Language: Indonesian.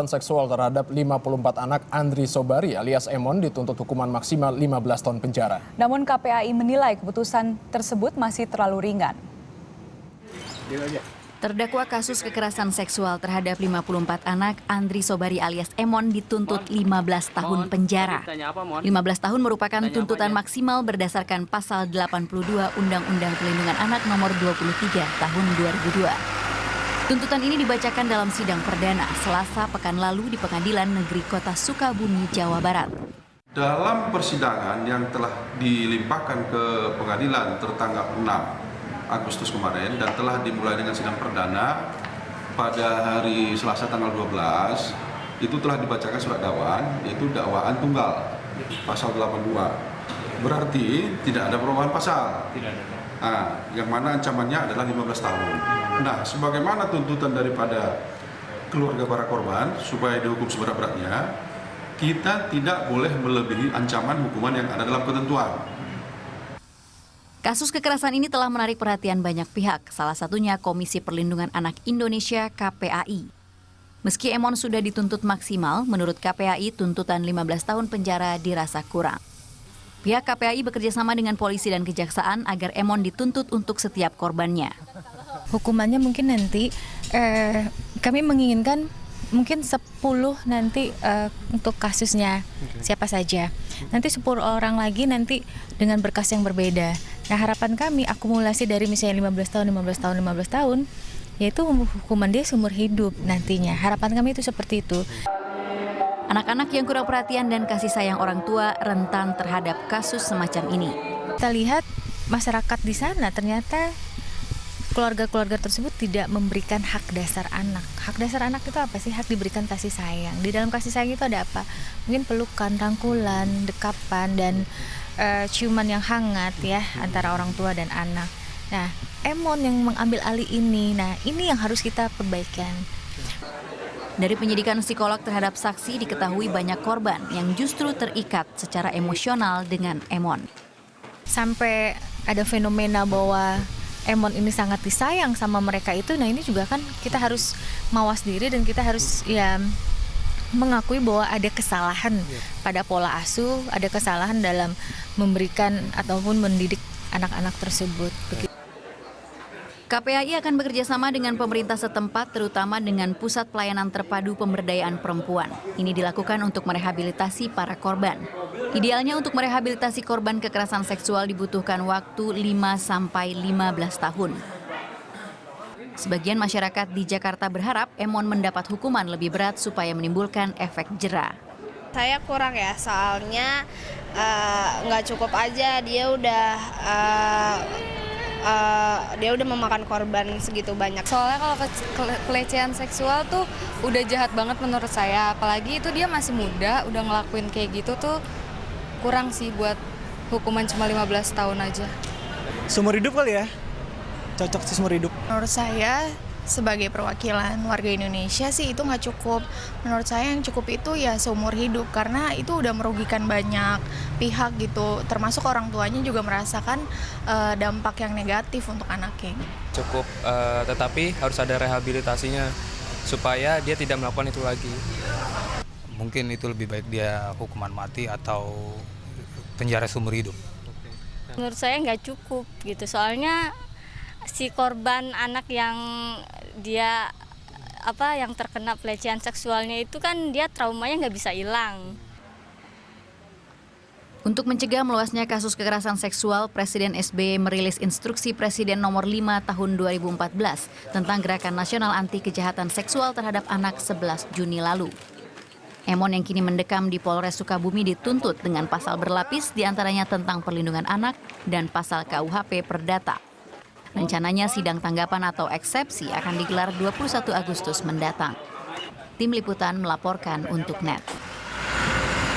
kekerasan seksual terhadap 54 anak Andri Sobari alias Emon dituntut hukuman maksimal 15 tahun penjara. Namun KPAI menilai keputusan tersebut masih terlalu ringan. Terdakwa kasus kekerasan seksual terhadap 54 anak, Andri Sobari alias Emon dituntut 15 tahun penjara. 15 tahun merupakan tuntutan maksimal berdasarkan pasal 82 Undang-Undang Perlindungan Anak nomor 23 tahun 2002. Tuntutan ini dibacakan dalam sidang perdana Selasa pekan lalu di Pengadilan Negeri Kota Sukabumi, Jawa Barat. Dalam persidangan yang telah dilimpahkan ke pengadilan tertanggal 6 Agustus kemarin dan telah dimulai dengan sidang perdana pada hari Selasa tanggal 12, itu telah dibacakan surat dakwaan, yaitu dakwaan tunggal pasal 82. Berarti tidak ada perubahan pasal. Yang mana ancamannya adalah 15 tahun. Nah, sebagaimana tuntutan daripada keluarga para korban supaya dihukum seberat-beratnya, kita tidak boleh melebihi ancaman hukuman yang ada dalam ketentuan. Kasus kekerasan ini telah menarik perhatian banyak pihak, salah satunya Komisi Perlindungan Anak Indonesia (KPAI). Meski Emon sudah dituntut maksimal, menurut KPAI tuntutan 15 tahun penjara dirasa kurang. Pihak KPAI bekerjasama dengan polisi dan kejaksaan agar Emon dituntut untuk setiap korbannya. Hukumannya mungkin nanti kami menginginkan mungkin 10 nanti untuk kasusnya siapa saja. Nanti 10 orang lagi nanti dengan berkas yang berbeda. Nah, harapan kami akumulasi dari misalnya 15 tahun, yaitu hukuman dia seumur hidup nantinya. Harapan kami itu seperti itu. Anak-anak yang kurang perhatian dan kasih sayang orang tua rentan terhadap kasus semacam ini. Kita lihat masyarakat di sana ternyata keluarga-keluarga tersebut tidak memberikan hak dasar anak. Hak dasar anak itu apa sih? Hak diberikan kasih sayang. Di dalam kasih sayang itu ada apa? Mungkin pelukan, rangkulan, dekapan, dan ciuman yang hangat ya antara orang tua dan anak. Nah, Emon yang mengambil alih ini, nah ini yang harus kita perbaikan. Dari penyidikan psikolog terhadap saksi diketahui banyak korban yang justru terikat secara emosional dengan Emon. Sampai ada fenomena bahwa Emon ini sangat disayang sama mereka itu, nah ini juga kan kita harus mawas diri dan kita harus mengakui bahwa ada kesalahan pada pola asuh, ada kesalahan dalam memberikan ataupun mendidik anak-anak tersebut. KPAI akan bekerjasama dengan pemerintah setempat, terutama dengan Pusat Pelayanan Terpadu Pemberdayaan Perempuan. Ini dilakukan untuk merehabilitasi para korban. Idealnya untuk merehabilitasi korban kekerasan seksual dibutuhkan waktu 5-15 tahun. Sebagian masyarakat di Jakarta berharap Emon mendapat hukuman lebih berat supaya menimbulkan efek jera. Saya kurang ya, soalnya nggak cukup aja dia udah memakan korban segitu banyak. Soalnya kalau pelecehan seksual tuh udah jahat banget menurut saya, apalagi itu dia masih muda, udah ngelakuin kayak gitu tuh kurang sih buat hukuman cuma 15 tahun aja. Seumur hidup kali ya? Cocok sih seumur hidup. Menurut saya sebagai perwakilan warga Indonesia sih itu nggak cukup. Menurut saya yang cukup itu ya seumur hidup karena itu udah merugikan banyak pihak gitu. Termasuk orang tuanya juga merasakan dampak yang negatif untuk anaknya. Cukup, tetapi harus ada rehabilitasinya supaya dia tidak melakukan itu lagi. Mungkin itu lebih baik dia hukuman mati atau penjara seumur hidup. Menurut saya nggak cukup gitu, soalnya si korban anak yang yang terkena pelecehan seksualnya itu kan dia traumanya nggak bisa hilang. Untuk mencegah meluasnya kasus kekerasan seksual, Presiden SBY merilis instruksi Presiden nomor 5 tahun 2014 tentang Gerakan Nasional Anti Kejahatan Seksual terhadap Anak 11 Juni lalu. Emon yang kini mendekam di Polres Sukabumi dituntut dengan pasal berlapis diantaranya tentang perlindungan anak dan pasal KUHP Perdata. Rencananya sidang tanggapan atau eksepsi akan digelar 21 Agustus mendatang. Tim Liputan melaporkan untuk NET.